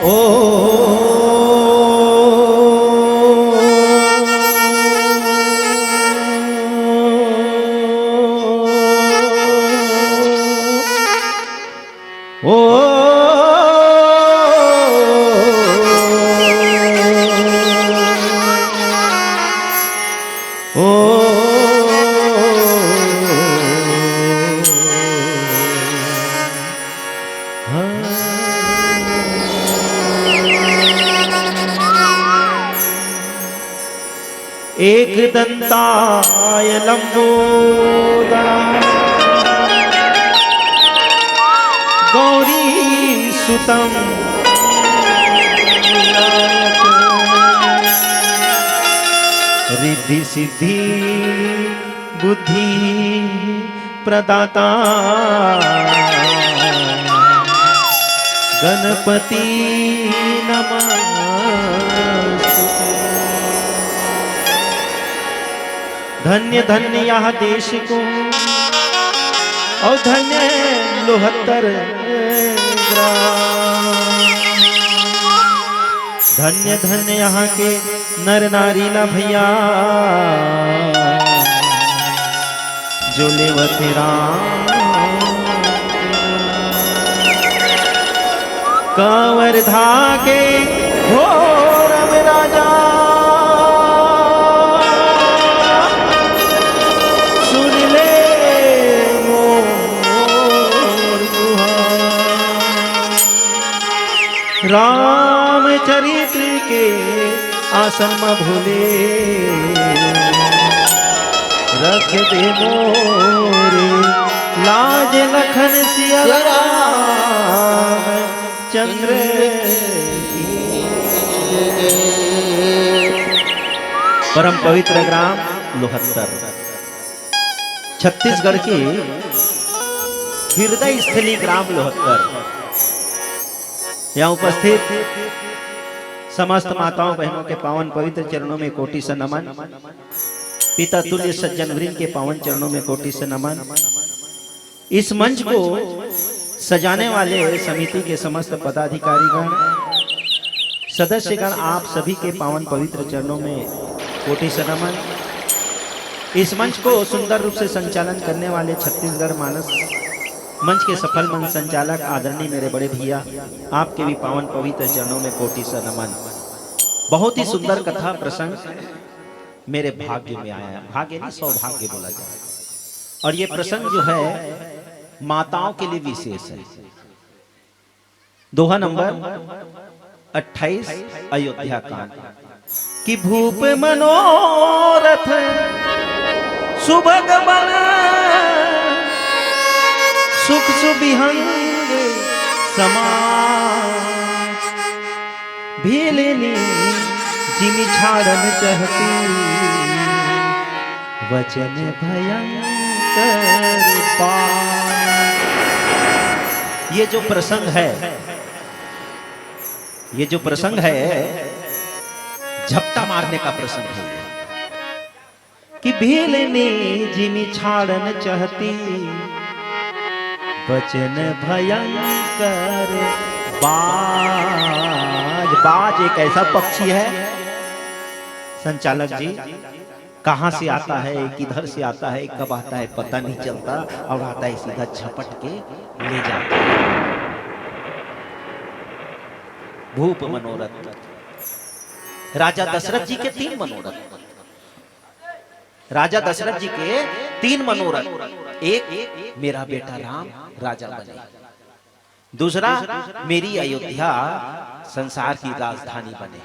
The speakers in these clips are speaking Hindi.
ओ एक दंताय लंबोदरा गौरी सुतम रिद्धि सिद्धि बुद्धि प्रदाता गणपति नमस्तुते। धन्य धन्य यह देश को और धन्य लोहत्तर धन्य धन्य यहाँ के नर नारी ला भैया जो लेवते राम कांवर धाके घोरम राजा सुन ले मोर गुहार। रामचरित्र के आसन में भूले रख दे मोरे लाज लखन सिया चंद्र। परम पवित्र ग्राम लोहत्तर छत्तीसगढ़ के हृदय स्थली ग्राम लोहत्तर। यहाँ उपस्थित समस्त माताओं बहनों के पावन पवित्र चरणों में कोटि से नमन। पिता तुल्य सज्जन वृंद के पावन चरणों में कोटि से नमन। इस मंच को सजाने वाले समिति के समस्त पदाधिकारीगण सदस्यगण आप सभी के पावन पवित्र चरणों में कोटि से नमन। इस मंच को सुंदर रूप से संचालन करने वाले छत्तीसगढ़ मानस मंच के सफल मंच संचालक आदरणीय मेरे बड़े भैया आपके भी पावन पवित्र चरणों में कोटि से नमन। बहुत ही सुंदर कथा प्रसंग मेरे भाग्य में आया। भाग्य नहीं सौभाग्य बोला जाए। और ये प्रसंग जो है माताओं के लिए विशेष है। दोहा नंबर 28 अयोध्या कांड कि भूप मनोरथ सुभग बन सुख सुबिहंग समाज भीलिनी जिमि छाड़न चहती वचन भयंकर पार। ये जो प्रसंग है झपटा मारने का प्रसंग है कि भीलनी जिमि छाड़न चाहती वचन भयंकर बाज। बाज एक ऐसा पक्षी है संचालक जी, कहां से आता है किधर से आता है कब आता है पता नहीं चलता और आता है सीधा झपट के ले जाता है। भूप मनोरथ राजा दशरथ जी के 3 मनोरथ। राजा दशरथ जी के 3 मनोरथ। एक मेरा बेटा राम राजा बने, दूसरा मेरी अयोध्या संसार की राजधानी बने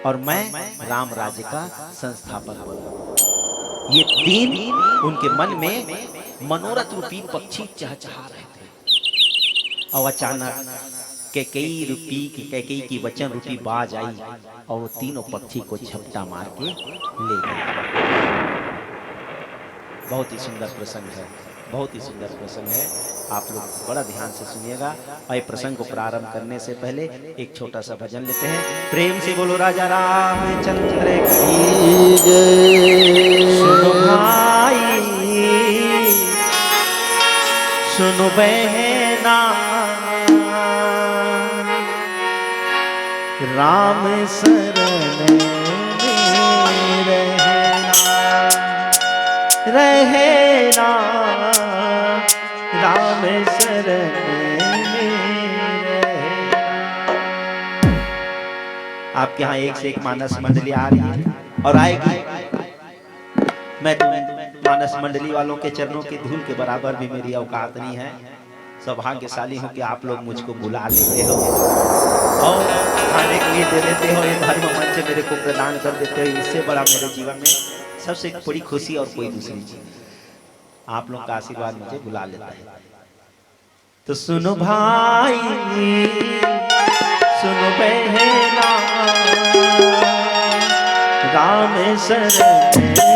और मैं राम राज्य का संस्थापक बनूं। ये 3 उनके मन में मनोरथ रूपी पक्षी चहचहा रहे थे। और अचानक कैकेयी की वचन रूपी बाज आई और वो तीनों पक्षी को झपटा मार के ले गए। बहुत ही सुंदर प्रसंग है, बहुत ही सुंदर प्रसंग है। आप लोग बड़ा ध्यान से सुनिएगा। और ये प्रसंग को प्रारंभ करने से पहले एक छोटा सा भजन लेते हैं। प्रेम से बोलो राजा रामचंद्र की जय। सुनो भाई सुनो बहना राम शरण में रहना राम शरण में रहना। आपके यहाँ एक से एक मानस मंडली आ रही है और आएगी। मैं मानस मंडली वालों के चरणों की धूल के बराबर भी मेरी औकात नहीं है। सौभाग्यशाली हूँ कि आप लोग मुझको बुला लेते हो और खाने के लिए दे देते हो, ये धर्म मंच मेरे को प्रदान कर देते हो। इससे बड़ा मेरे जीवन में सबसे बड़ी खुशी और कोई दूसरी चीज आप लोग का आशीर्वाद मुझे बुला लेता है। तो सुनो भाई सुनो बहना राम शरण में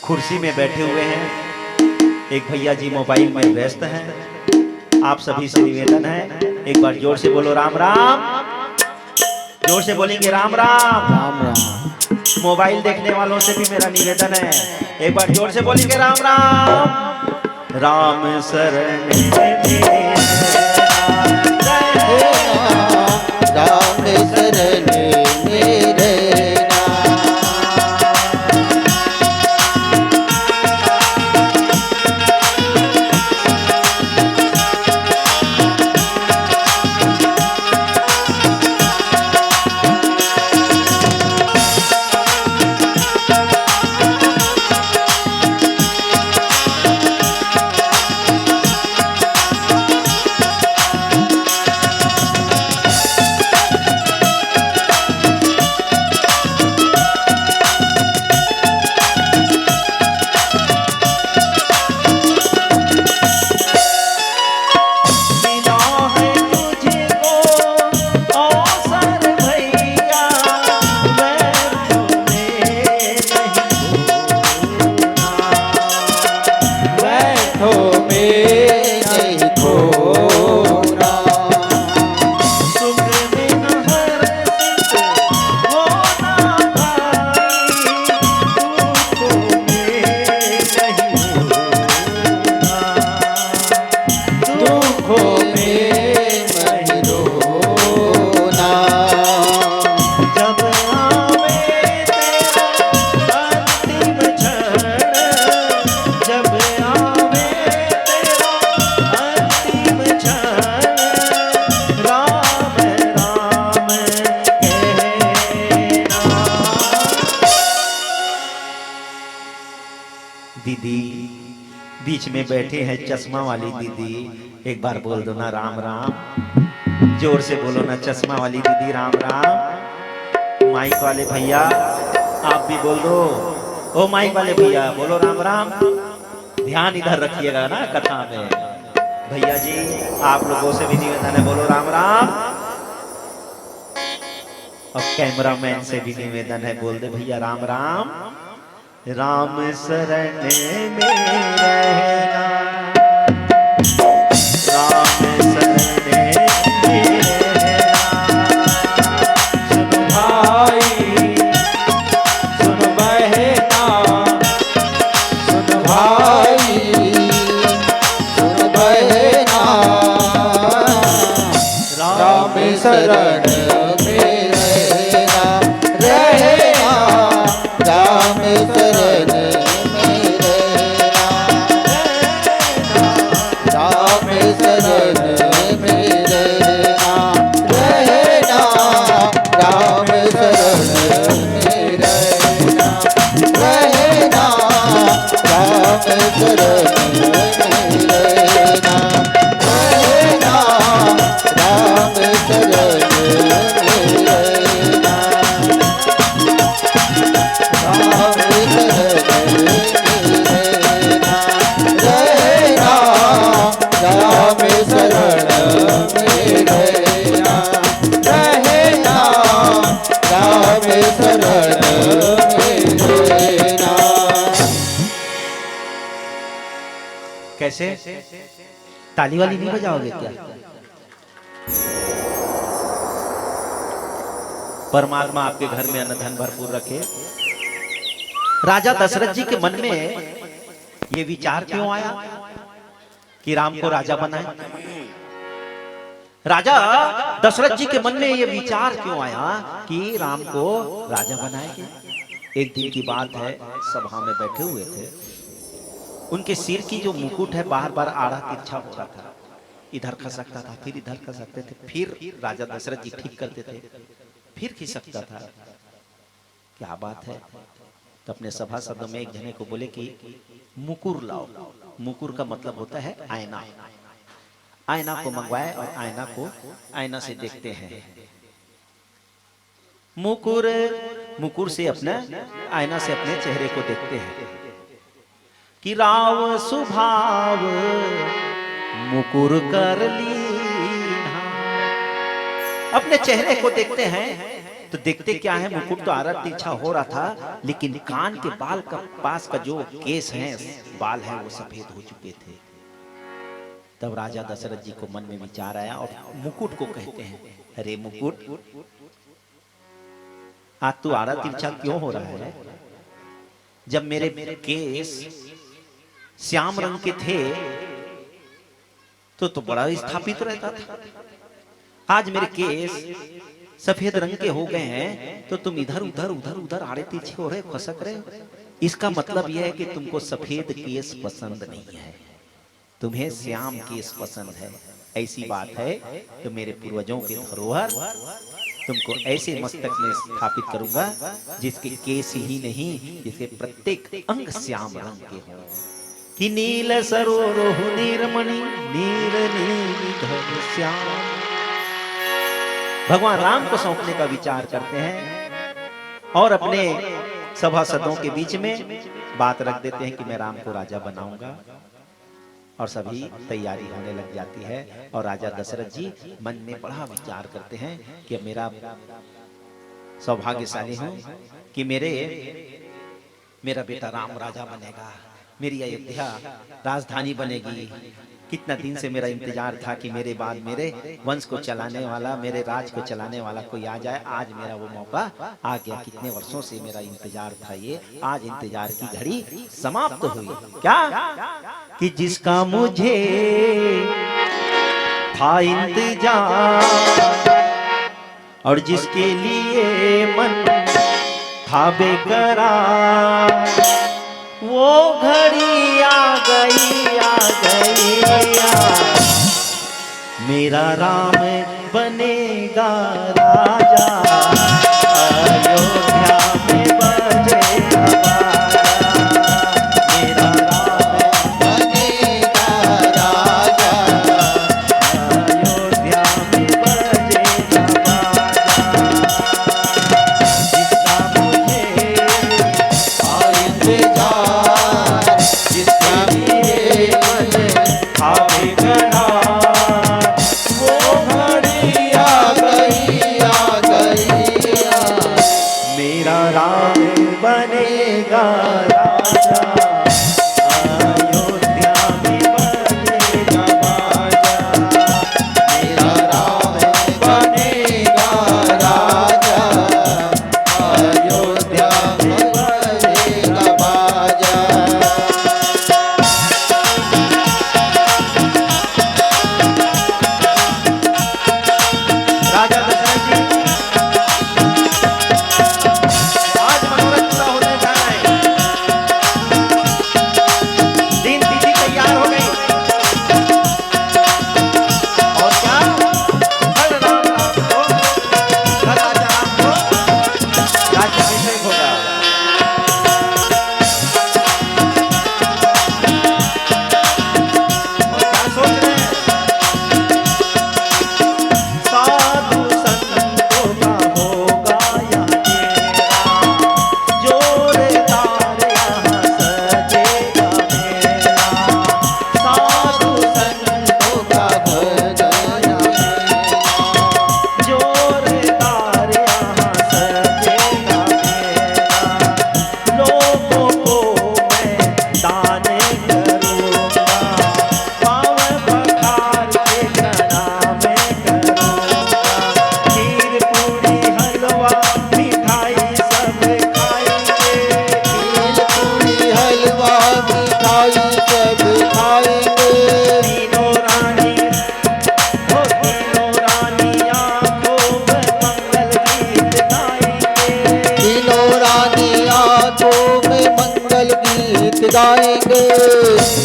कुर्सी में बैठे हुए हैं। एक भैया जी मोबाइल में व्यस्त हैं। आप सभी से निवेदन है, एक बार जोर से बोलो राम राम। जोर से बोलेंगे राम राम। राम राम। मोबाइल देखने वालों से भी मेरा निवेदन है, एक बार जोर से बोलेंगे राम राम। राम शरण राम शरण बीच में बैठे हैं चश्मा वाली दीदी। एक बार बोल दो ना राम राम, जोर से बोलो ना चश्मा वाली दीदी राम राम। माइक वाले भैया आप भी बोल दो, ओ माइक वाले भैया बोलो राम राम। ध्यान इधर रखिएगा ना कथा में। भैया जी आप लोगों से भी निवेदन है, बोलो राम राम। और कैमरामैन से भी निवेदन है, बोल दे भैया राम राम। राम शरण में रहना, राम शरण में रहना। सुन भाई सुन बहना, सुन भाई सुन बहना। राम शरण कैसे ताली वाली नहीं बजाओगे क्या? परमात्मा आपके घर में अन्न धन भरपूर रखे। राजा दशरथ जी के मन में ये विचार क्यों आया कि राम को राजा बनाए? राजा दशरथ जी के मन में ये विचार क्यों आया कि राम को राजा बनाएंगे? एक दिन की बात है, सभा में बैठे हुए थे, उनके सिर की जो मुकुट है बार बार आड़ा तिरछा हो रहा था, इधर खसकता था फिर इधर खसकते थे, फिर राजा दशरथ जी ठीक करते थे, फिर खिसकता था। क्या बात है? तो अपने सभासदों में एक जने को बोले कि मुकुर लाओ। मुकुर का मतलब होता है आईना। आईना को मंगवाए और आईना को आईना से देखते हैं। मुकुर से अपने आईना से अपने चेहरे को देखते हैं कि राव सुभाव मुकुर कर लीना। अपने चेहरे को देखते हैं तो देखते क्या है, मुकुट तो आड़ा तिरछा हो रहा था, लेकिन कान के बाल का पास का जो केस है, बाल है, वो सफेद हो चुके थे। तब राजा दशरथ जी को मन में विचार आया और मुकुट को कहते हैं, अरे मुकुट, आज तू आड़ा तिरछा क्यों हो रहा है? जब मेरे केस श्याम रंग के थे तो बड़ा स्थापित रहता था। आज मेरे केस सफेद रंग के हो गए हैं तो तुम इधर उधर उधर उधर आड़े तिरछे हो रहे, खसक रहे हो। इसका मतलब यह है कि तुमको सफेद केस पसंद नहीं है, तुम्हें श्याम केस पसंद है। ऐसी बात है तो मेरे पूर्वजों के धरोहर तुमको ऐसे मस्तक में स्थापित करूंगा जिसके केस ही नहीं, जिसके प्रत्येक अंग श्याम रंग के हों। कि नील सरोरोह नीरमणि नील नील श्याम। भगवान राम को सौंपने का विचार करते हैं और अपने सभासदों के बीच में बात रख देते हैं कि मैं राम को राजा बनाऊंगा। और सभी तैयारी होने लग जाती है और राजा दशरथ जी मन में बड़ा विचार करते हैं कि मेरा सौभाग्यशाली हूं कि मेरा बेटा राम राजा बनेगा, मेरी अयोध्या राजधानी बनेगी। कितना दिन से मेरा इंतजार था कि मेरे बाद मेरे वंश को चलाने वाला, मेरे राज को चलाने वाला कोई आ जाए। आज मेरा वो मौका आ गया। कितने वर्षों से मेरा इंतजार था, ये आज इंतजार की घड़ी समाप्त हुई। क्या कि जिसका मुझे था इंतजार और जिसके लिए मन था बेकरार, वो घड़ी आ गई आ गई। मेरा राम बनेगा राजा, अयोध्या में बजेगा बाजा। मेरा राम बनेगा राजा, अयोध्या में बजेगा बाजा। मेरा राम बनेगा राजा, अयोध्या में बजेगा बाजा। राजा दशरथ जी आज मनोरथ पूरा होने जा रहा है। दिन तिथि तैयार हो गई और क्या हर राम राम को हर राजा राम को राज्याभिषेक होगा। और क्या सोच रहे हैं? साधु संतों का होगा यह डेरा, जोरदार यहाँ सजेगा मेला। साधु संतों का होगा यह डेरा, जोरदार यहाँ सजेगा मेला। लोगों को मैं दाने करूँगा, पाँव पखार के प्रणाम करूँगा। खीर पूरी हलवा मिठाई सब खाएंगे, खीर पूरी हलवा मिठाई सब खाएंगे। तीनों रानी हो तीनों रानी आँखों में मंगल गीत गाएंगे। तीनों रानी आंखों में मंगल गीत गाएंगे।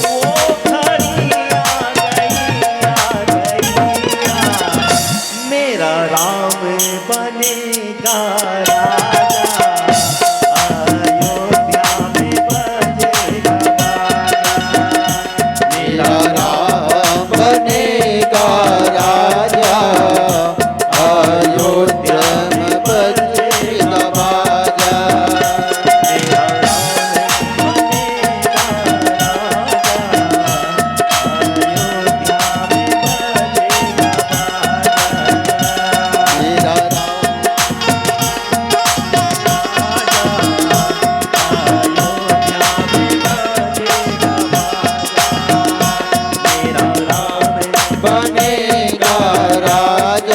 वो घड़ी आ गई मेरा राम बनेगा राजा, अयोध्या में बजेगा बाजा। मेरा राम बनेगा राजा, अयोध्या में बजेगा बाजा। मेरा राम बनेगा राजा,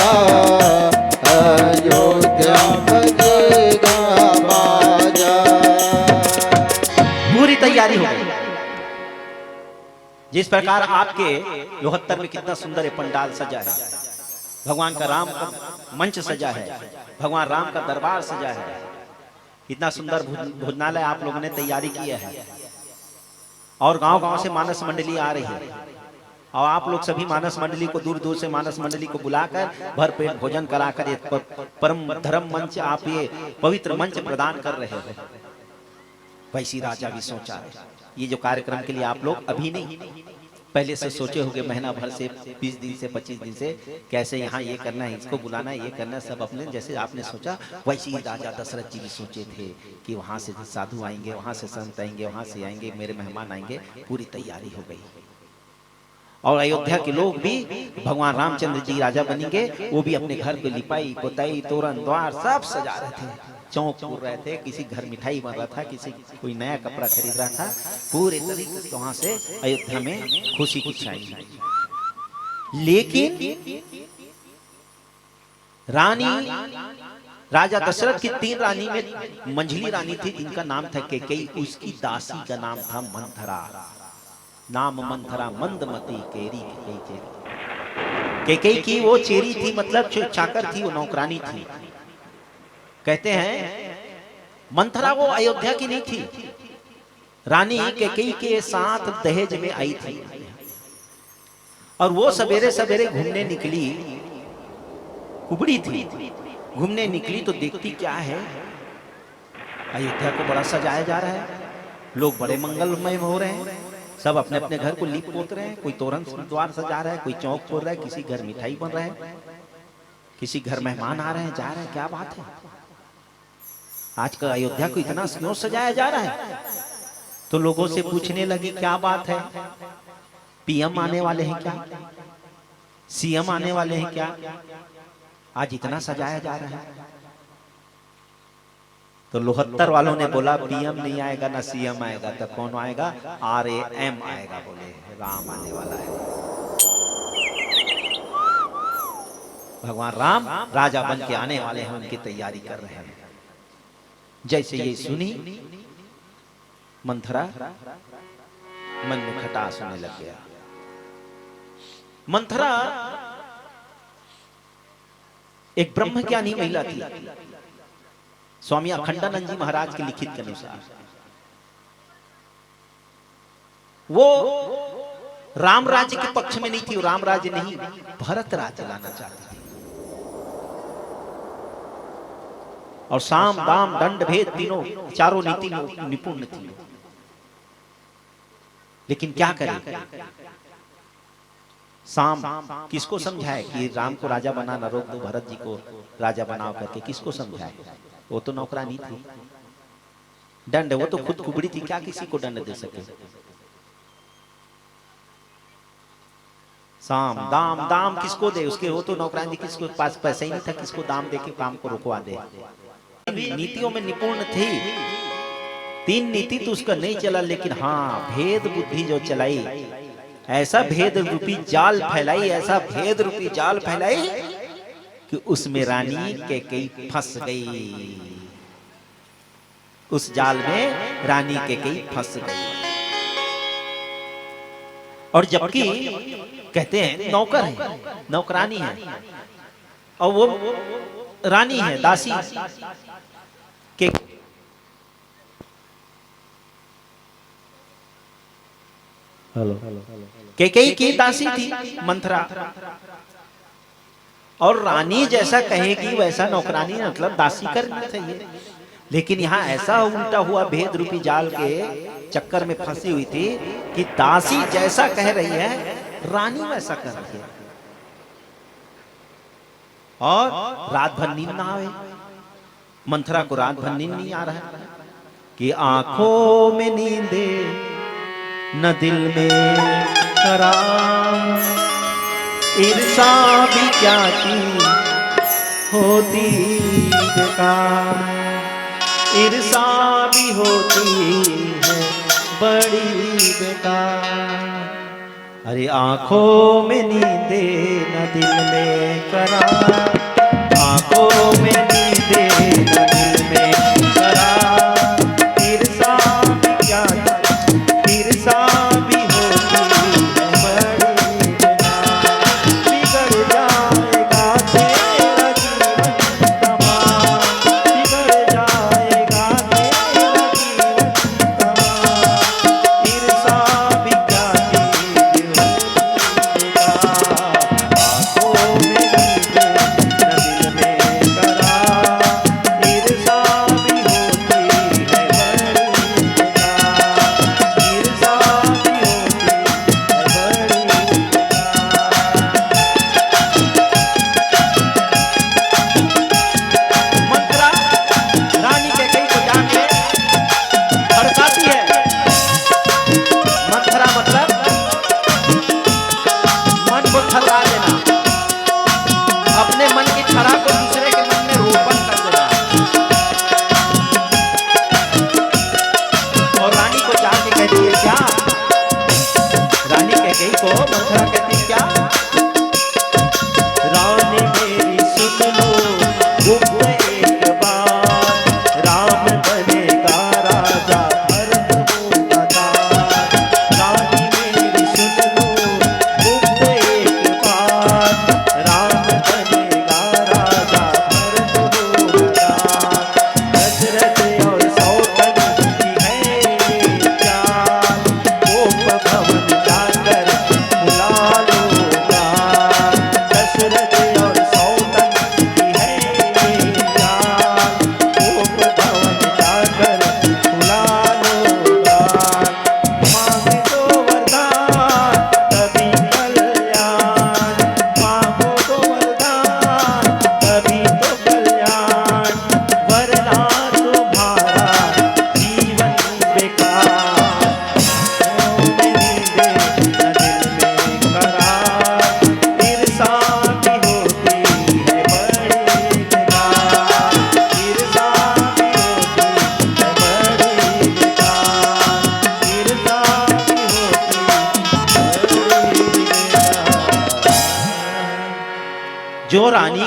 तैयारी हो गई। जिस प्रकार आपके लोहत्तर में कितना सुंदर पंडाल सजा है, भगवान का राम का मंच सजा है, भगवान राम का दरबार सजा है, इतना सुंदर भोजनालय आप लोगों ने तैयारी किया है और गांव-गांव से मानस मंडली आ रही है और आप लोग सभी मानस मंडली को दूर दूर से मानस मंडली को बुलाकर भरपेट भोजन कराकर एक परम धर्म मंच आप ये पवित्र मंच प्रदान कर रहे हो। वैसी राजा भी सोचा है ये जो कार्यक्रम के लिए आप लोग अभी नहीं पहले से सोचे होंगे, महीना भर से 20 दिन से 25 दिन से कैसे यहाँ ये करना है, इसको बुलाना है, ये करना है, सब अपने जैसे आपने सोचा वैसे ही राजा दशरथ जी भी सोचे थे कि वहाँ से साधु आएंगे, वहाँ से संत आएंगे, वहाँ से आएंगे, मेरे मेहमान आएंगे। पूरी तैयारी हो गई और अयोध्या के लोग भी भगवान रामचंद्र जी राजा बनेंगे, वो भी अपने घर पे लिपाई पोताई तोरण द्वार सब सजा रहे थे, चौक पूर रहे थे, किसी घर मिठाई बन रहा था, किसी कोई नया कपड़ा खरीद रहा था। पूरे तरीके से वहां से अयोध्या में खुशी की छाई। लेकिन रानी राजा दशरथ की 3 रानी में मंझली रानी थी जिनका नाम था कैकेयी, उसकी दासी का नाम था मंथरा। नाम मंथरा मंदमती केरी कैकेयी की वो चेरी थी, मतलब चाकर थी, वो नौकरानी थी। कहते हैं मंथरा वो अयोध्या की नहीं थी, रानी कैकेयी के साथ दहेज में आई थी और वो सवेरे सवेरे घूमने निकली, कुबड़ी थी, घूमने निकली तो देखती क्या है, अयोध्या को बड़ा सजाया जा रहा है, लोग बड़े मंगलमय हो रहे हैं, सब अपने अपने घर को लीप पोत रहे हैं, कोई तोरण द्वार सजा रहा है, कोई चौक फोड़ रहा है, किसी घर मिठाई बन रहा है, किसी घर मेहमान आ रहे हैं जा रहे हैं। क्या बात है, आज का अयोध्या को इतना क्यों सजाया जा रहा है? तो लोगों से पूछने लगी क्या बात है, पीएम आने वाले हैं क्या, सीएम आने वाले हैं क्या, आज इतना सजाया जा रहा है? तो 73 वालों ने बोला पीएम नहीं आएगा ना सीएम आएगा, तो कौन आएगा? RAM आएगा। बोले राम आने वाला है। भगवान राम राजा बन के आने वाले हैं, उनकी तैयारी कर रहे हैं। जैसे ये सुनी मंथरा मन में खटास होने लग गया। मंथरा एक ब्रह्मज्ञानी महिला थी। स्वामी अखंडानंद जी महाराज के लिखित के अनुसार वो राम राज्य के पक्ष में नहीं थी। वो राम राज्य नहीं, भरत राज्य लाना चाहती थी। और साम दाम दंड भेद तीनों चारों नीति में निपुण थी। लेकिन क्या करें? साम किसको समझाए कि राम को राजा बनाना रोक दो, भरत जी को राजा बनाओ करके? किसको समझाए? वो तो नौकरानी थी। दंड वो तो खुद कुबड़ी थी, क्या किसी को दंड दे सके? साम दाम दाम किसको दे? उसके वो तो नौकरानी, किसको पास पैसा ही नहीं था, किसको दाम दे के काम को रुकवा दे? नीतियों में निपुण थी। 3 नीति तो उसका नहीं चला, लेकिन हाँ भेद बुद्धि जो चलाई, ऐसा भेद रूपी जाल फैलाई, ऐसा भेद रूपी जाल फैलाई कि उसमें रानी कैकेयी फंस गई। उस जाल में रानी कैकेयी फंस गई। और जबकि कहते हैं नौकर है, नौकरानी है, और वो रानी है, दासी के कैकेयी की दासी थी मंथरा। और रानी जैसा कहेगी वैसा नौकरानी, मतलब दासी करनी चाहिए। लेकिन यहाँ ऐसा उल्टा हुआ भेद रूपी जाल के चक्कर में फंसी हुई थी कि दासी जैसा कह रही है, रानी वैसा कर रही है। और रात भर नींद ना आवे। मंथरा को रात भर नींद नहीं आ रहा है कि आंखों में नींदे न दिल में करार, ईर्षा भी क्या चीज होती बेकार, ईर्षा भी होती है बड़ी बेकार। अरे आंखों में नींदे न दिल में करार, आंखों में नींदे न दिल में करार, ईर्षा भी क्या, ईर्षा भी होती है बड़ी बेकार। बिगड़ जाएगा तेरा जीवन तमाम, बिगड़ जाएगा तेरा जीवन तमाम, ईर्षा भी क्या चीज होती बेकार, आंखों में नींदे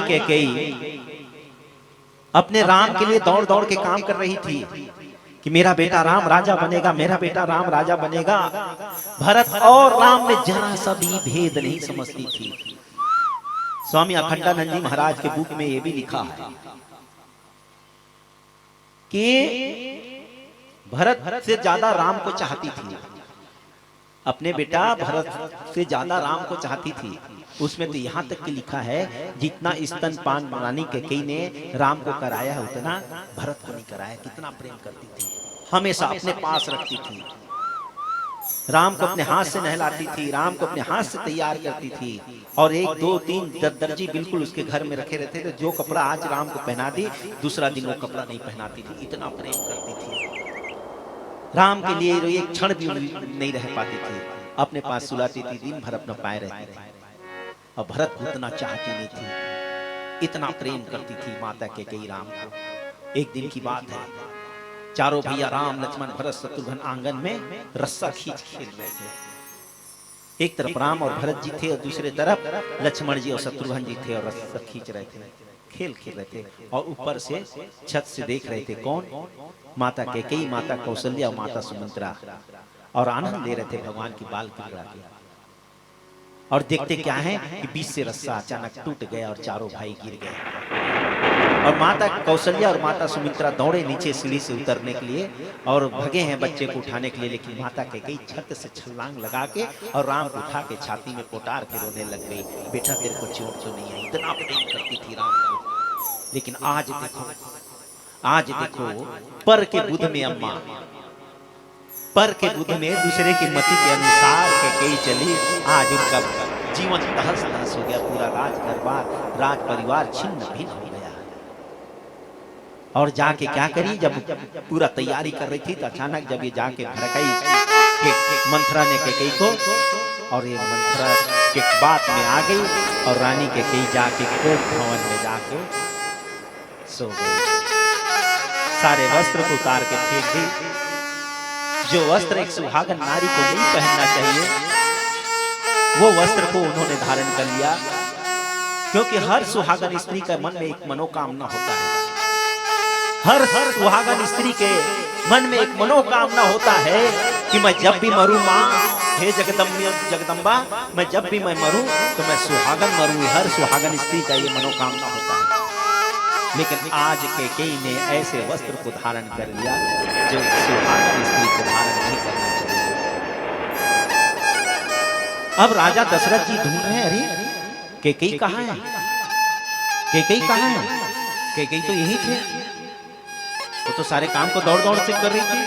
कैकेयी अपने राम के लिए दौड़ दौड़ के काम कर रही थी कि मेरा बेटा राम राजा बनेगा, मेरा बेटा राम राजा बनेगा। भरत और राम में जरा सा भी भेद नहीं समझती थी। स्वामी अखंडानंद जी महाराज के बुक में यह भी लिखा है कि भरत से ज्यादा राम को चाहती थी, अपने बेटा भरत से ज्यादा राम को चाहती थी। उसमें तो यहाँ तक कि लिखा है जितना स्तनपान रानी कैकेयी ने राम को कराया है उतना भरत को नहीं कराया। कितना प्रेम करती थी, हमेशा अपने पास रखती थी, राम को अपने हाथ से नहलाती थी, राम को अपने हाथ से तैयार करती थी। और 1 2 3 दर्जी बिल्कुल उसके घर में रखे रहते थे। जो कपड़ा आज राम को पहना दी दूसरा दिन वो कपड़ा नहीं पहनाती थी। इतना प्रेम करती थी, राम के लिए एक क्षण भी नहीं रह पाती थी। अपने पास सुलाती थी, दिन भर अपना पाए रहती थी। और भरत उतना चाहती नहीं थी, इतना प्रेम करती थी माता कैकेयी राम को। एक दिन की बात है, चारों भैया राम लक्ष्मण भरत शत्रुघ्न आंगन में रस्सा खींच खेल रहे थे। एक तरफ राम और भरत जी थे और दूसरे तरफ लक्ष्मण जी और शत्रुघ्न जी थे और रस्सा खींच रहे थे, खेल खेल रहे थे। और ऊपर से छत से देख रहे थे कौन? माता कैकेयी, माता कौशल्या और माता सुमित्रा, और आनंद ले रहे थे भगवान की बाल क्रीड़ा के। और देखते क्या है कि बीच से रस्सा अचानक टूट गया और चारों भाई गिर गए। और माता कौशल्या और माता सुमित्रा दौड़े नीचे सीढ़ी से उतरने के लिए और भगे हैं बच्चे को उठाने के लिए। लेकिन माता कैकेयी छत से छलांग लगा के और राम को उठा के छाती में पोटार के रोने लग गई। बेटा तेरे को चोट तो नहीं है। इतना प्रेम करती थी राम को। लेकिन आज देखो पर के बुध में अम्मा, पर के बुध में दूसरे की मति के अनुसार कैकेयी चली। आज उनका जीवन तहस नहस हो गया, पूरा राज दरबार राज परिवार छिन्न भिन्न हो गया। और जाके क्या करी, जब पूरा तैयारी कर रही थी तो अचानक जब ये जाके भड़काई मंथरा ने कैकेयी को, और ये मंथरा के बात में आ गई और रानी कैकेयी जाके कोप भवन में जाके सो गई। सारे वस्त्र को उतार के फेंक दी। जो वस्त्र एक सुहागन नारी को नहीं पहनना चाहिए वो वस्त्र को उन्होंने धारण कर लिया। क्योंकि हर सुहागन स्त्री के मन में एक मनोकामना होता है, हर सुहागन स्त्री के मन में एक मनोकामना होता है कि मैं जब भी मरूं मां, हे जगदम्बा, मैं जब भी मैं मरूं तो मैं सुहागन मरूं। हर सुहागन स्त्री का ये मनोकामना होता है। लेकिन आज कैकेयी ने ऐसे वस्त्र को धारण कर लिया जो सुहागन स्त्री को धारण नहीं करना चाहिए। अब राजा दशरथ जी ढूंढ रहे हैं, अरे कैकेयी कहाँ है, कैकेयी कहाँ है? कैकेयी तो यही थे, वो तो सारे काम को दौड़ दौड़ से कर रही थी।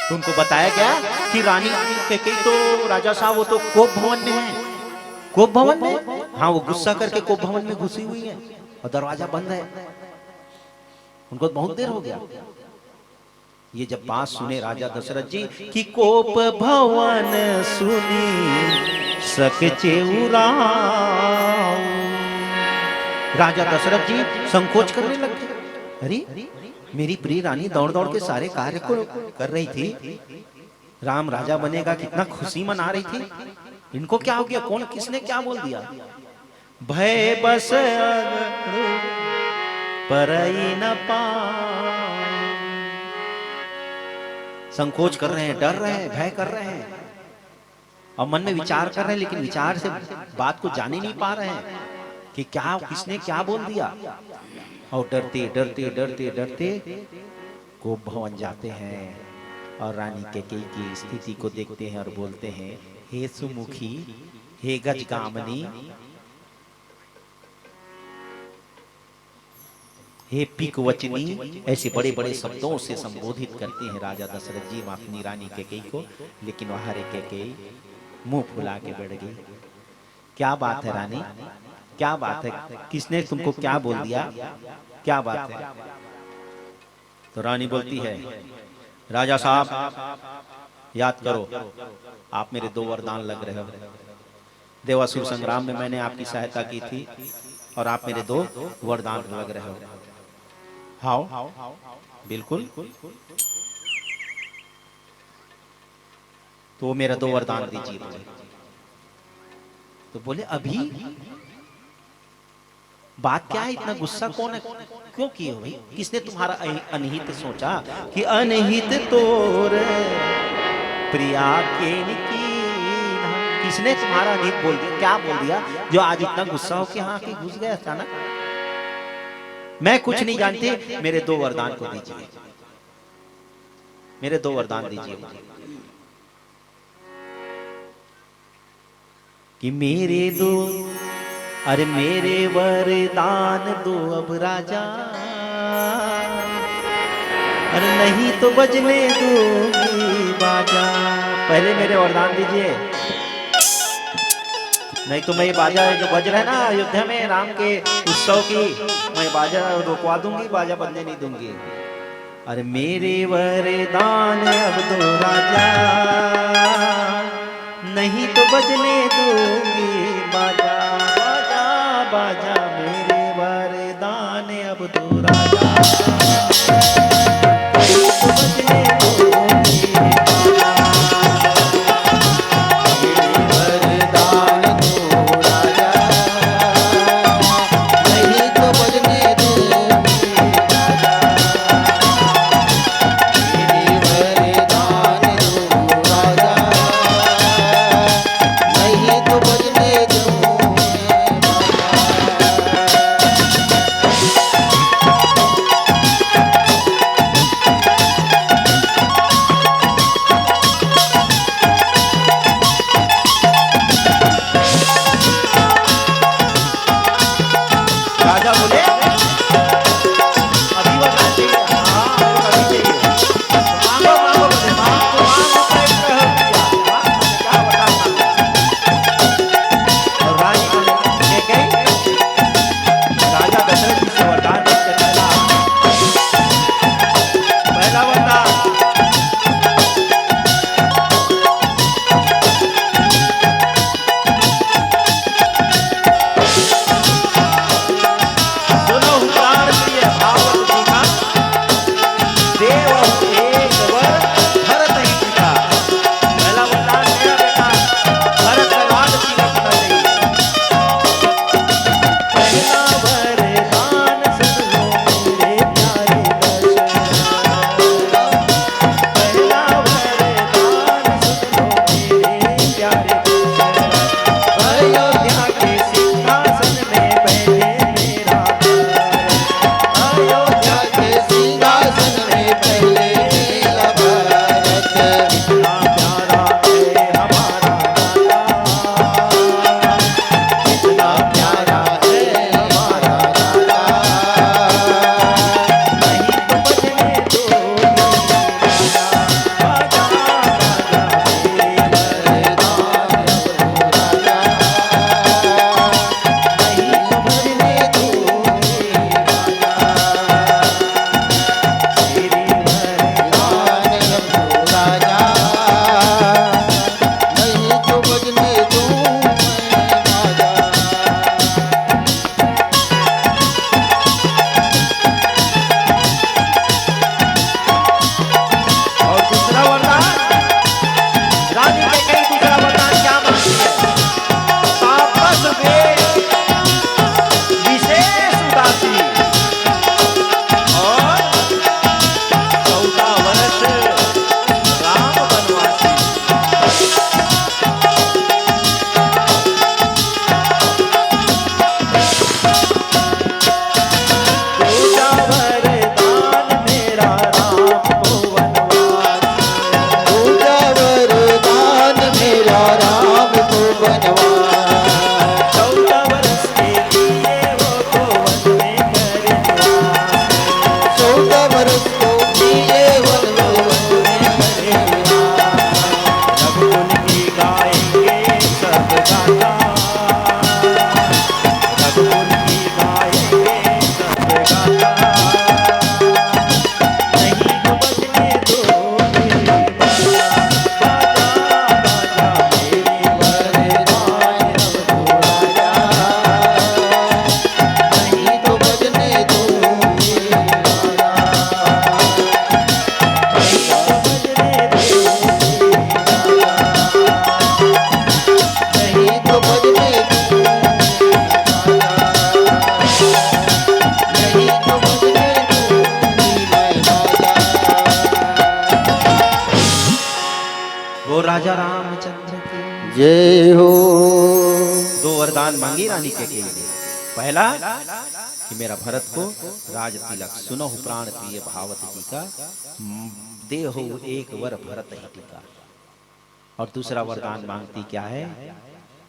तो उनको बताया गया कि रानी कैकेयी तो राजा साहब वो तो कोप भवन में है। कोप भवन में? हाँ, वो गुस्सा करके कोप भवन में घुसी हुई है और दरवाजा बंद है। उनको बहुत देर हो गया। ये जब बात सुने राजा दशरथ जी कि कोप भवन सुनी सके उराऊ, राजा दशरथ जी संकोच करने लगे। अरे मेरी प्रिय रानी दौड़ दौड़ के सारे कार्य को कर रही थी, राम राजा बनेगा कितना खुशी मना रही थी, इनको क्या हो गया? कौन किसने क्या बोल दिया? भय बस परई न पाए, संकोच कर रहे हैं, डर रहे हैं, भय कर रहे हैं और मन में विचार कर रहे हैं, लेकिन विचार से बात को जान ही नहीं पा रहे हैं कि क्या किसने क्या बोल दिया। और डरते डरते डरते डरते कोप भवन जाते हैं और रानी कैकेयी की स्थिति को देखते हैं और बोलते हैं, हे सुमुखी, हे गजगामिनी, हे पिकवचनी, ऐसे बड़े बड़े शब्दों से संबोधित करते हैं राजा दशरथ जी अपनी रानी कैकेयी को। लेकिन वहां रे कैकेयी मुंह फुला के बैठ गई। क्या बात है रानी, क्या बात है, किसने तुमको क्या बोल दिया, क्या बात है? तो रानी बोलती है, राजा साहब याद करो, आप मेरे 2 वरदान लग रहे हो। देवासुर संग्राम में मैंने आपकी सहायता की थी और आप मेरे 2 वरदान लग रहे हो। हाँ बिल्कुल, तो मेरा 2 वरदान दीजिए। तो बोले अभी बात क्या है, इतना गुस्सा कौन है, क्यों किए हो भाई, किसने तुम्हारा अनहित सोचा कि अनहित तोर प्रिया के किसने तुम्हारा अनहित बोल दिया, क्या बोल दिया जो आज इतना गुस्सा हो कि हाँ कि घुस गया अचानक। मैं कुछ नहीं जानती, मेरे 2 वरदान को दीजिए, मेरे 2 वरदान दीजिए मुझे कि मेरे 2, अरे मेरे वरदान दो अब राजा, अरे नहीं तो बजने दूंगी बाजा। पहले मेरे वरदान दीजिए, नहीं तो मैं ये बाजा जो बज रहा है ना अयोध्या में राम के उत्सव की, मैं बाजा रोकवा दूंगी, बाजा बजने नहीं दूंगी। अरे मेरे वरदान अब दो राजा, नहीं तो बजने दूंगी बाजा बाजा बाजा, मेरे वरदान अब दो राजा, नहीं तो बजने दूंगी बाजा। राजा रामचंद्र की जय हो। दो वरदान मांगी रानी कैकेयी ने। पहला कि मेरा भरत को राज तिलक सुनहु प्राण प्रिय भावत जी का देहो एक वर भरत ही टीका। और दूसरा वरदान मांगती क्या है?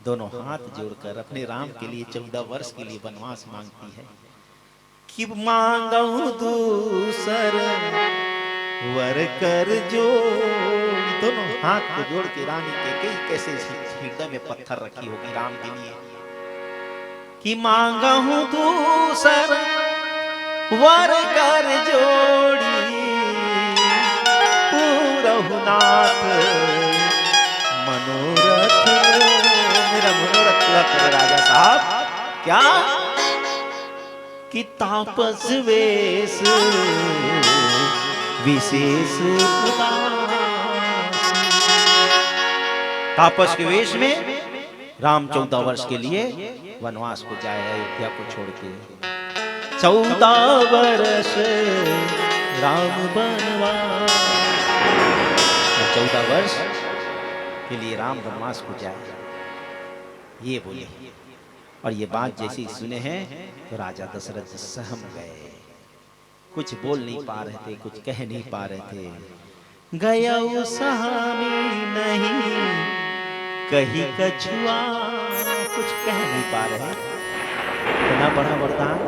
दोनों हाथ जोड़कर अपने राम के लिए 14 वर्ष के लिए वनवास मांगती है कि मांगू दूसर वर कर जोड़। दोनों हाथ को जोड़ के रानी कैकेयी कैसे हृदय में पत्थर रखी होगी राम के लिए कि मांगू दूसर वर कर जोड़ी पूरहुनाथ मनोरथ। मेरा मनोरथ पूरा करे राजा साहब। क्या कि तापस वेश विशेष उदास। तापस के वेश में राम 14 वर्ष के लिए वनवास को जाए अयोध्या को छोड़ के। 14 वर्ष राम वनवास। 14 वर्ष के लिए राम वनवास को जाए ये बोले। और ये बात जैसे ही सुने हैं तो राजा दशरथ सहम गए। कुछ बोल नहीं पा रहे थे, कुछ कह नहीं पा रहे थे। गया सहामी नहीं कहीं कछुआ, कुछ कह नहीं पा रहे। इतना बड़ा वरदान,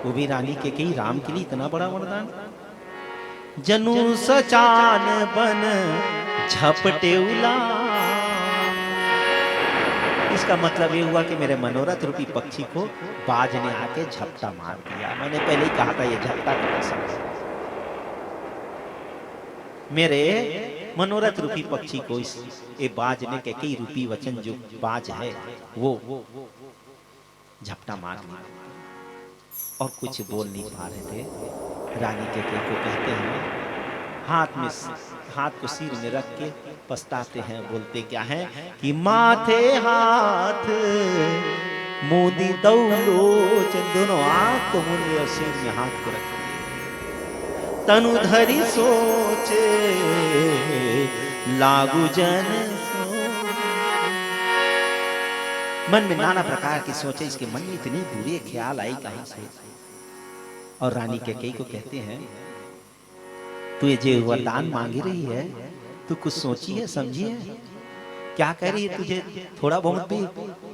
वो भी रानी कैकेयी राम के लिए इतना बड़ा वरदान। जनु सचान बन झपटे उला। इसका मतलब ये हुआ कि मेरे मनोरथ रूपी पक्षी को बाज ने आके झपटा मार दिया। मैंने पहले ही कहा था ये झपटा का समझ। मेरे मनोरथ रूपी पक्षी को इस ये बाज ने कैकेयी रूपी वचन जो बाज है वो झपटा मार दिया। और कुछ बोल नहीं पा रहे थे। रानी कैकेयी को कहते हैं हाथ को सिर में रख के पछताते हैं। बोलते क्या है कि माथे हाथ मोदी दौलोचन। दोनों आंख को मूंदे और सिर में हाथ को रख तनु धरी सोच लागू जन। मन में नाना प्रकार की सोचे, इसके मन में इतनी बुरे ख्याल आई कहां से। और रानी कैकेयी को कहते हैं तू ये जो वरदान मांगी रही है तू कुछ सोची है, समझी है? क्या कह रही है? तुझे थोड़ा बहुत भी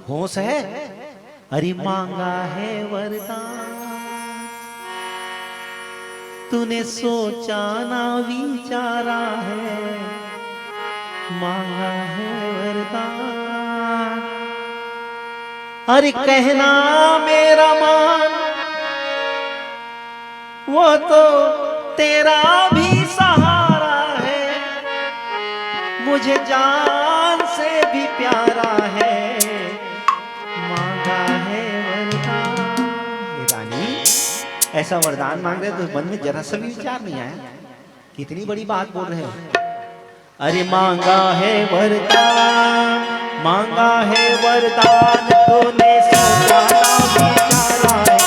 होश है? अरे मांगा है वरदान तूने सोचा ना विचारा है। मांगा है वरदान अरे कहना मेरा मान वो तो तेरा भी सहारा है। मुझे जान से भी प्यारा है। मांगा है वरदान। रानी ऐसा वरदान मांग रहे तो मन में जरा सा भी विचार नहीं आया? कितनी बड़ी बात बोल रहे हो। अरे मांगा है वरदान, मांगा है वरदान तूने सोचा ना विचारा है।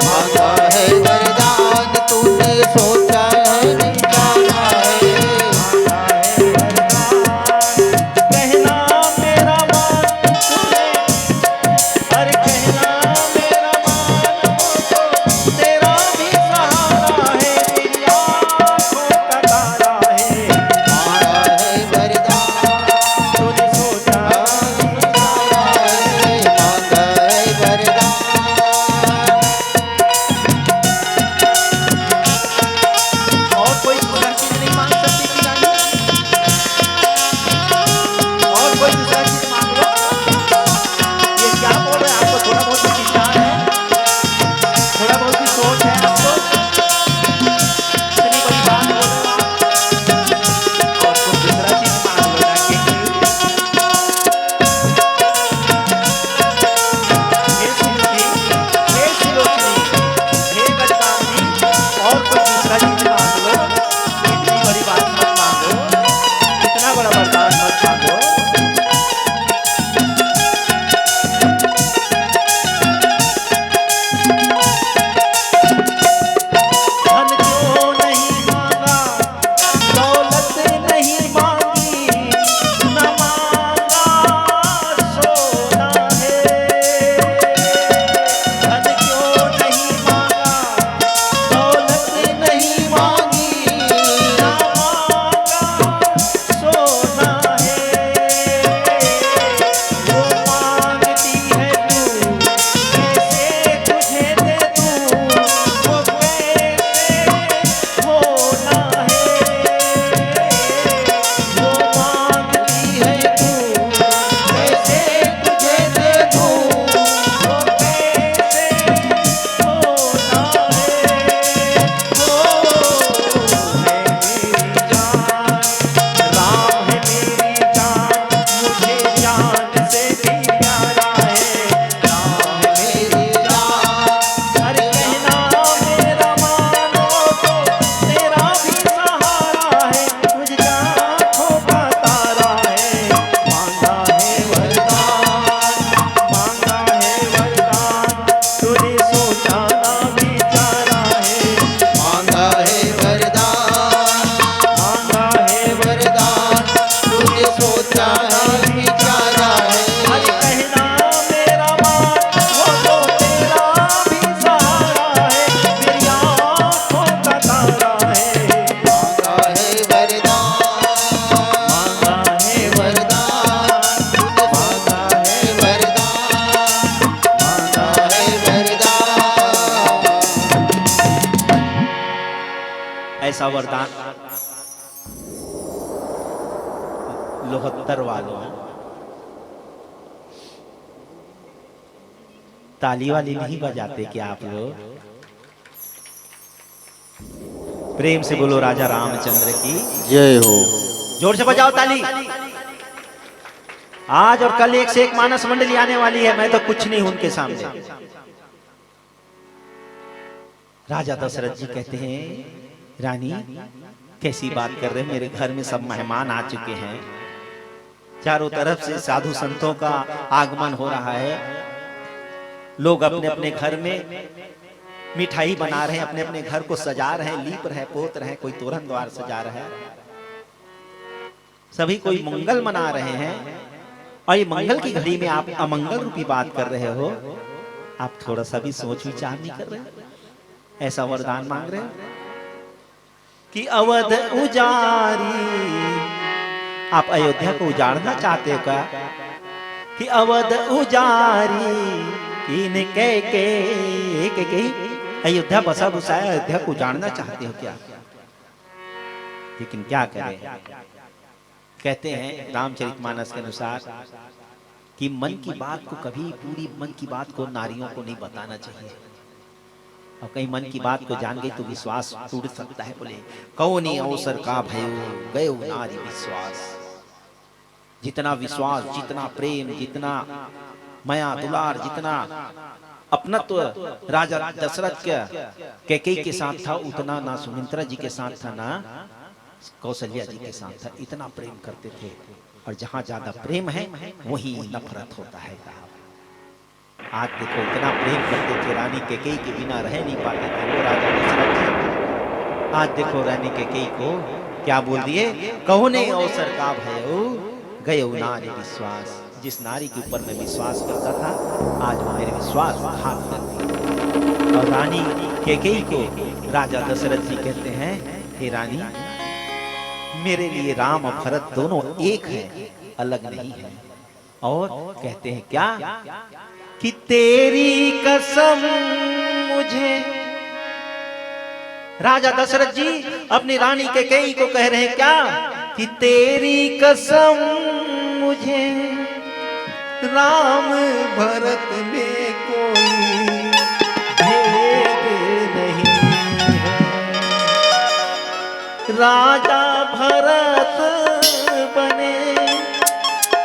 मांगा है वरदान तूने सोचा है विचारा है। कहना मेरा मान तूने, अरे कहना मेरा मान वो तो तेरा भी सहारा है। तेरी आँखों का तारा है। मांगा है वरदान तूने सोचा विचारा है। मांगा है वरदान ऐसा वरदान लोहत्तर वालों, ताली वाली नहीं बजाते क्या आप लोग? प्रेम से बोलो राजा रामचंद्र की जय हो। जोर से बजाओ ताली। आज और कल एक से एक मानस मंडली आने वाली है, मैं तो कुछ नहीं उनके सामने। राजा दशरथ जी कहते हैं, रानी कैसी बात कर रहे हैं, मेरे घर में सब मेहमान आ चुके हैं, चारों तरफ से साधु संतों का आगमन हो रहा है, लोग अपने अपने घर में मिठाई बना रहे हैं, अपने अपने घर को सजा रहे हैं, लीप रहे, पोत रहे हैं, कोई तोरण द्वार सजा रहा है, सभी कोई मंगल मना रहे हैं। और ये मंगल की घड़ी में आप अमंगल रूपी बात कर रहे हो, आप थोड़ा सा भी सोच विचार नहीं कर रहे? ऐसा वरदान मांग रहे हो कि अवध उजारी, आप अयोध्या को उजाड़ना चाहते हो क्या? कि अवध उजारी कीन के अयोध्या बसा बुसाया, अयोध्या को उजाड़ना चाहते हो क्या? लेकिन क्या करें? कहते हैं रामचरितमानस के अनुसार कि मन की बात को कभी, पूरी मन की बात को नारियों को नहीं बताना चाहिए, और कहीं मन की बात को जान गई तो विश्वास टूट सकता है। बोले कौनी अवसर का भयो गयो नारी विश्वास। जितना विश्वास, जितना प्रेम, जितना माया दुलार, जितना अपनत्व राजा दशरथ के कैकेयी के साथ था, उतना ना सुमित्रा जी के साथ था, ना कौशल्या जी के साथ था। इतना प्रेम करते थे, और जहां ज्यादा प्रेम है वहीं नफरत होता है। आज देखो इतना प्रेम करते थे, रानी कैकेयी के बिना रह नहीं पाते थे वो राजा दशरथ जी। आज देखो रानी कैकेयी को क्या बोल दिए, कहो ने अवसर का भयो गयो नारी विश्वास। जिस नारी के ऊपर मैं विश्वास करता था, आज वो मेरे विश्वास को घात कर दिया। और रानी कैकेयी को राजा दशरथ जी कहते हैं, हे रानी, मेरे लिए राम और भरत दोनों एक है, अलग नहीं है। और कहते हैं क्या कि तेरी कसम मुझे, राजा दशरथ जी अपनी रानी कैकेयी को कह रहे हैं क्या कि तेरी कसम मुझे राम भरत में कोई भेद नहीं है। राजा भरत बने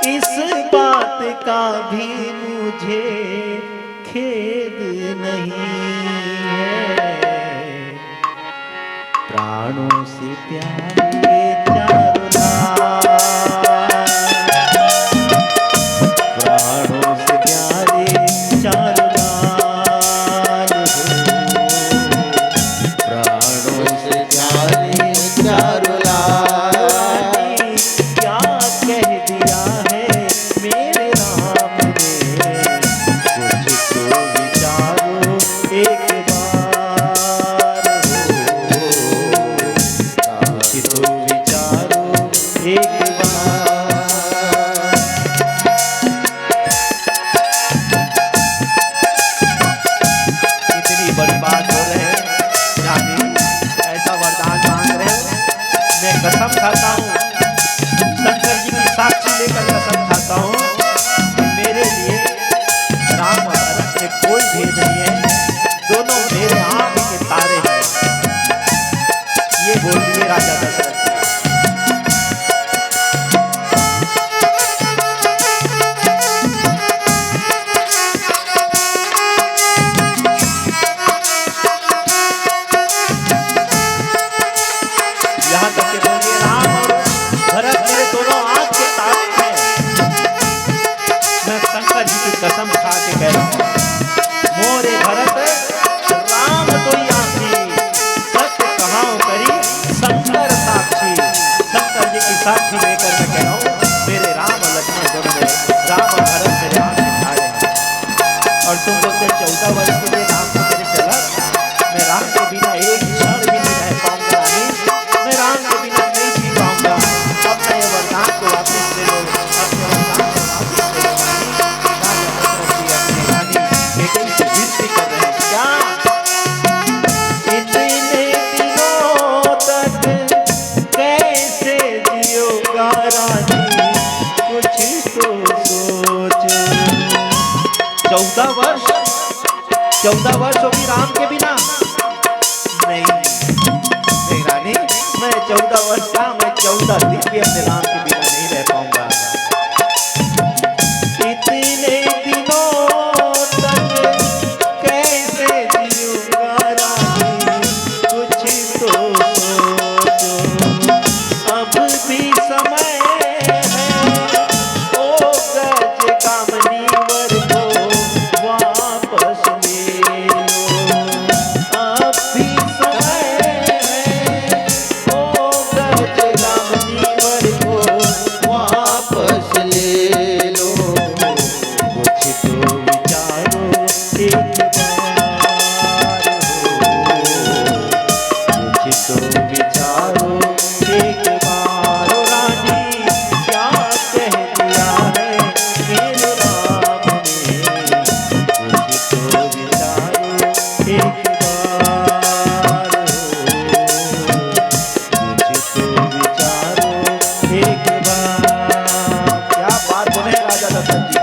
इस बात का भी मुझे खेद नहीं है। प्राणों से प्यारे चारों लाल, प्राणों से प्यारे चारों लाल हो, प्राणों से प्यारे चारों लाल। क्या कह दिया है मेरे राम ने, कुछ तो विचारो एक बार हो, कुछ तो विचारो एक बार। इतनी बड़ी बात हो रहे हैं रानी, ऐसा वरदान मांग रहे हो। मैं कसम खाता हूँ, शंकर जी की साक्षी लेकर कसम खाता हूँ कि मेरे लिए राम और भरत में कोई भेद नहीं है, दोनों मेरे आंख के तारे हैं। ये बोल दिए राजा दशरथ। यहाँ तक के बोलिए राम और भरत मेरे दोनों आंख के तारे हैं। मैं शंकर जी की कसम खा के कह रहा हूँ, मोरे भरत राम तो आखी, सत्य कहाओ करी शंकर साक्षी। शंकर जी की साक्षी लेकर मैं कह रहा हूँ, मेरे राम और लक्ष्मण दोनों में, राम और भरत मेरे आंख के तारे हैं। और तुम लोग 14 वर्ष के लिए राम को मेरे चला, मैं राम के बिना एक क्षण भी नहीं रह पाऊंगा, मैं राम के बिना नहीं जी पाऊंगा। अब मैं ये वरदान को वापस ले लो, अपने वरदान को वापस ले लो। राजा दशरथ जी अपनी रानी कैकेयी से विनती कर रहे हैं, क्या इतने दिनों तक 14 वर्ष होगी राम के बिना? नहीं नहीं रानी, मैं 14 वर्ष का, मैं 14 दिन भी अपने राम के बिना नहीं रह पाऊंगा। इतने दिनों तक कैसे जीऊंगा रानी, कुछ तो सोचो, अब भी समय है, ओ गज कामनी वर को वापस ले लो, अब भी समय है, ओ गज कामनी वर को वापस ले लो। कुछ तो विचारो एक बार हो, कुछ तो विचारो एक बार हो रानी, क्या कह दिया है मेरे राम ने, कुछ तो विचारो एक बार हो, कुछ तो विचारो एक बार। क्या बात बोले राजा दशरथ जी,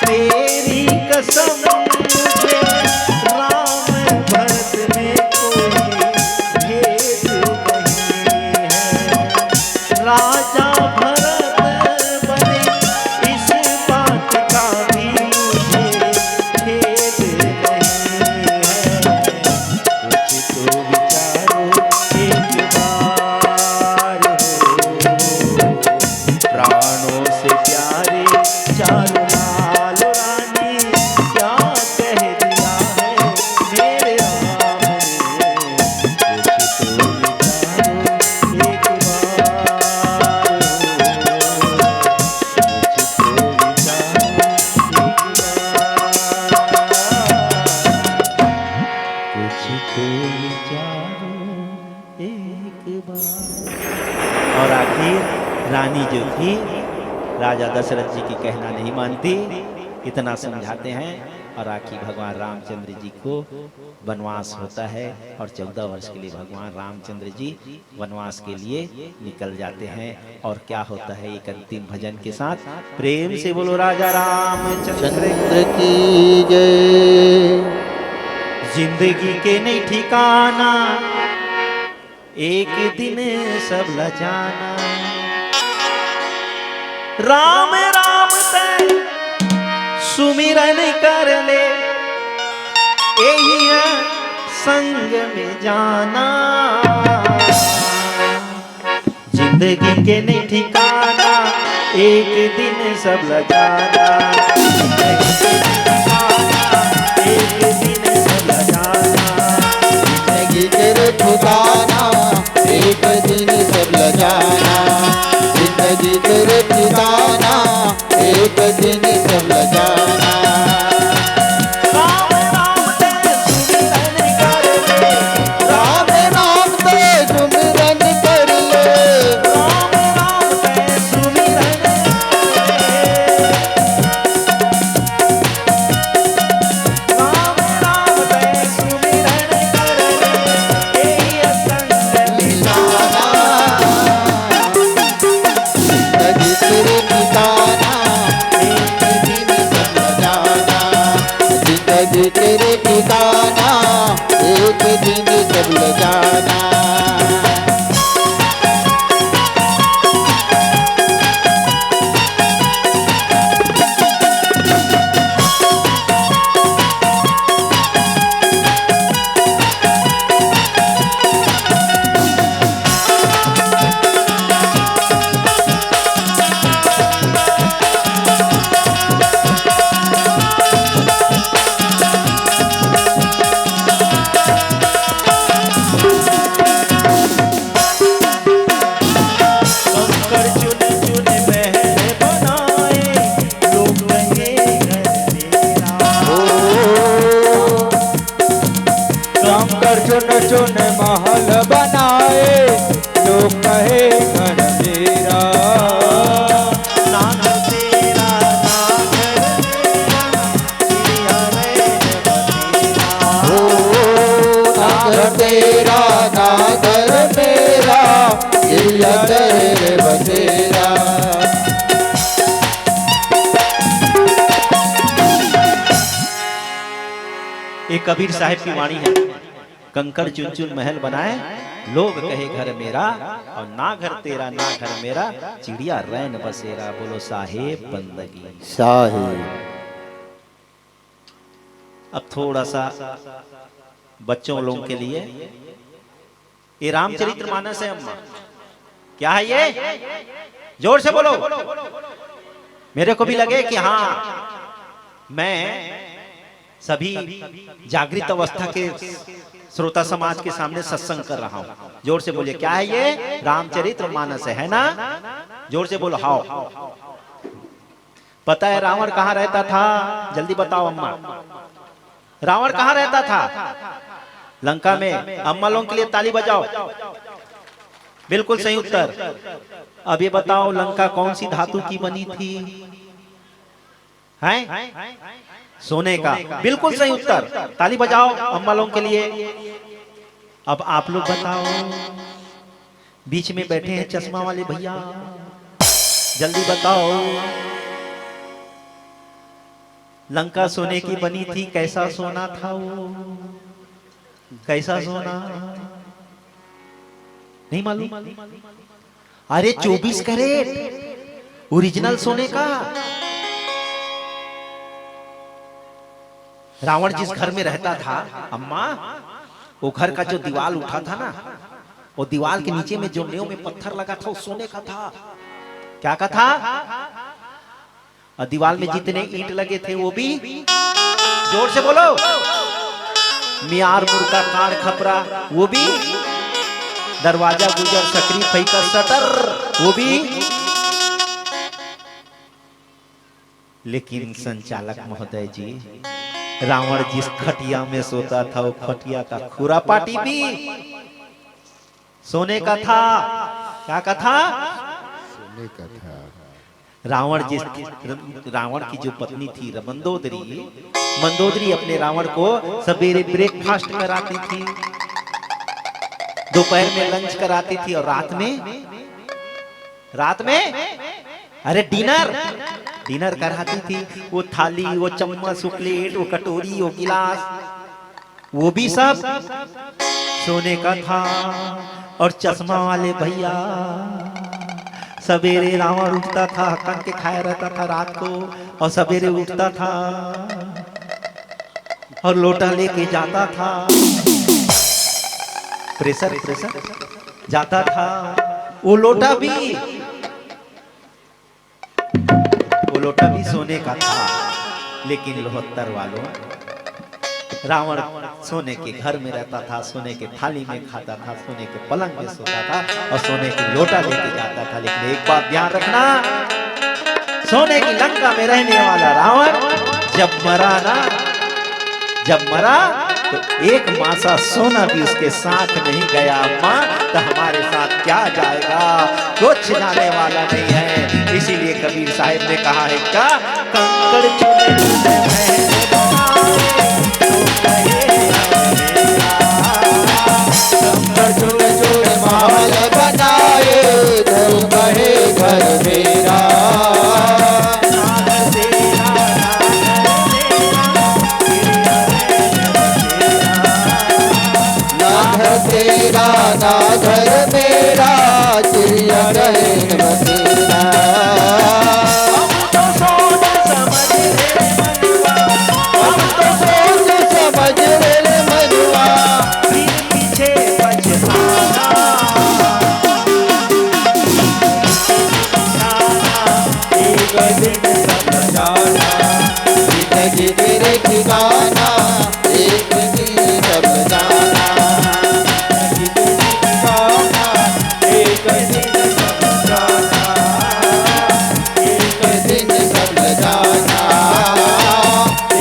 तेरी कसम मुझे राम भरत में कोई भेद नहीं है, राजा भरत बने इस बात का भी मुझे खेद नहीं है, कुछ तो विचारो एक बार हो, प्राणों से प्यारे चारों लाल रानी, क्या कह दिया है मेरे राम ने, कुछ तो विचारो एक बार हो, कुछ तो विचारो एक बार, कुछ तो विचारो एक बार। और आखिर रानी जो थी, राजा दशरथ जी की कहना नहीं मानती, इतना समझाते हैं और आखिर भगवान रामचंद्र जी को वनवास होता है और 14 वर्ष के लिए भगवान रामचंद्र जी वनवास के लिए निकल जाते हैं। और क्या होता है एक अंतिम भजन के साथ, प्रेम से बोलो राजा रामचंद्र चंद्र की जय। जिंदगी के नहीं ठिकाना, एक दिन सब ल जाना, राम राम ते सुमिरन कर ले, यही है संग में जाना, जिंदगी के नहीं ठिकाना, एक दिन सब ल जाना, जिंदगी के नहीं ठिकाना, एक दिन सब ल जाना, जिंदगी तेरे ठिकाना, एक दिन सब ल जाना, जिंदगी तेरे ठिकाना, एक दिन सब ल जाना। राम राम ते सुमिरन कर ले, राम नाम ते सुमिरन कर ले, राम राम ते सुमिरन कर ले, राम राम ते सुमिरन कर ले, यही संग में जाना, जिंदगी तेरे ठिकाना, एक दिन सब ल जाना, जिंदगी तेरे ठिकाना, एक दिन सब ल जाना। कंकड़ चुन चुन महल बनाए, लोग कहे घर मेरा, कंकड़ चुन चुन महल बनाए, लोग कहे घर मेरा, ना घर तेरा ना घर मेरा, ना घर मेरा, गिरिया तेरे बसेरा। एक कबीर साहिब की वाणी है, कंकड़ चुन चुन महल बनाए, लोग कहे घर मेरा, और ना घर तेरा ना घर मेरा, चिड़िया रैन बसेरा। बोलो साहेब बंदगी। साहिब। अब थोड़ा सा बच्चों लोगों के लिए, ये रामचरितमानस है अम्मा। क्या है ये? जोर से बोलो। मेरे को भी लगे कि हाँ, मैं सभी जागृत अवस्था के श्रोता समाज के सामने सत्संग कर रहा हूं। जोर से बोलिए, क्या है ये? रामचरितमानस है ना? जोर से बोलो। हाओ। पता है रावण कहां रहता था? जल्दी बताओ अम्मा, रावण कहां रहता था? लंका में। अम्मा लोगों के लिए ताली बजाओ। बिल्कुल सही उत्तर। अब ये बताओ, लंका कौन सी धातु की बनी थी? हैं? सोने का। बिल्कुल सही उत्तर। ताली बजाओ अम्मा लोगों के लिए। अब आप लोग बताओ, बीच में बैठे हैं चश्मा वाले भैया, जल्दी बताओ, लंका सोने की बनी थी। कैसा सोना था वो? कैसा सोना? नहीं मालूम? अरे 24 कैरेट ओरिजिनल सोने का। रावण जिस घर में रहता था अम्मा, वो घर का जो दीवार उठा था ना, वो दीवार के नीचे में जो नेव में पत्थर लगा था, वो सोने का था। क्या का था? और दीवार में जितने ईंट लगे थे वो भी, जोर से बोलो, मियार मुर्गा कार खपरा वो भी, दरवाजा गुजर सकरी फैका शटर वो भी। लेकिन संचालक महोदय जी, रावण जिस खटिया में सोता था, वो खटिया का खुरापाटी भी सोने का था। क्या का था? सोने का था। रावण की जो पत्नी थी मंदोदरी अपने रावण को सवेरे ब्रेकफास्ट कराती थी, दोपहर में लंच कराती थी, और रात में अरे डिनर कराती थी। वो थाली, वो चम्मच, वो प्लेट, वो कटोरी, वो गिलास, वो भी सब सोने का था। और चश्मा वाले भैया, सवेरे रावण उठता था, हकन के खाया रहता था रात को, और सवेरे उठता था और लोटा लेके जाता था, प्रेशर जाता था। वो लोटा भी सोने का था। लेकिन लोहत्तर वालों, रावण सोने के घर में रहता था, सोने के थाली में खाता था, सोने के पलंग में सोता था, और सोने की लोटा लेके जाता था। लेकिन एक बात ध्यान रखना, सोने की लंका में रहने वाला रावण जब मरा तो एक मासा सोना भी उसके साथ नहीं गया। अम्मा, तो हमारे साथ क्या जाएगा? कुछ जाने वाला नहीं है। इसीलिए कबीर साहिब ने कहा है, क्या कंकड़ चुने महल बनाए, घर कहे घर मेरा। ना घर तेरा ना घर मेरा, चिड़िया रहे बसेरा। समझ रे मनुआ, पीछे पछताना, एक दिन सब जाना, जिंदगी तेरे ठिकाना, एक दिन सब जाना, जिंदगी ठिकाना, एक दिन सब जाना, एक दिन सब जाना,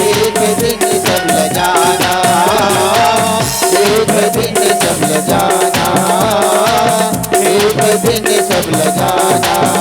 एक दिन सब जाना, एक दिन सब जाना, एक दिन सब जाना।